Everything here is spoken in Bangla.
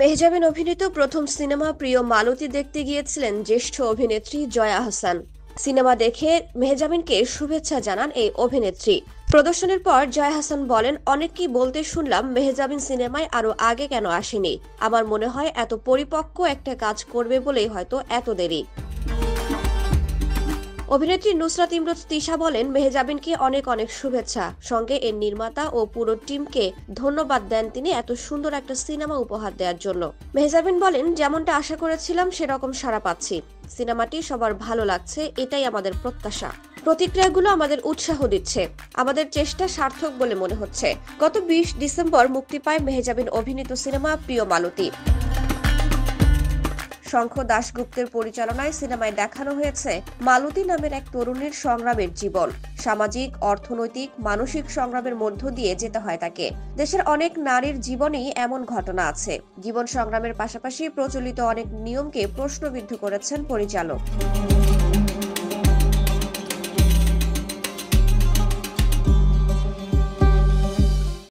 মেহজাবিন অভিনীত প্রথম সিনেমা প্রিয় মালতী দেখতে গিয়েছিলেন জ্যেষ্ঠ অভিনেত্রী জয়া আহসান। সিনেমা দেখে মেহজাবিনকে শুভেচ্ছা জানান এই অভিনেত্রী। প্রদর্শনের পর জয়া আহসান বলেন, অনেককেই বলতে শুনলাম মেহজাবিন সিনেমায় আরো আগে কেন আসেনি। আমার মনে হয় এত পরিপক্ক একটা কাজ করবে বলেই হয়তো এত দেরি। অভিনেত্রী নুসরাত ইমরোজ তিশা বলেন, মেহজাবিনকে অনেক অনেক শুভেচ্ছা, সঙ্গে এর নির্মাতা ও পুরো টিমকে ধন্যবাদ দেন তিনি এত সুন্দর একটা সিনেমা উপহার দেওয়ার জন্য। মেহজাবিন বলেন, যেমনটা আশা করেছিলাম সেরকম সাড়া পাচ্ছি। সিনেমাটি সবার ভালো লাগছে, এটাই আমাদের প্রত্যাশা। প্রতিক্রিয়াগুলো আমাদের উৎসাহ দিচ্ছে, আমাদের চেষ্টা সার্থক বলে মনে হচ্ছে। গত 20 ডিসেম্বর মুক্তি পায় মেহজাবিন অভিনীত সিনেমা প্রিয় মালতী। শঙ্খ দাশগুপ্তের পরিচালনায় সিনেমায় দেখানো হয়েছে মালতী নামের এক তরুণীর সংগ্রামের জীবন। সামাজিক, অর্থনৈতিক, মানসিক সংগ্রামের মধ্য দিয়ে যেতে হয় তাকে। দেশের অনেক নারীর জীবনেই এমন ঘটনা আছে। জীবন সংগ্রামের পাশাপাশি প্রচলিত অনেক নিয়মকে প্রশ্নবিদ্ধ করেছেন পরিচালক।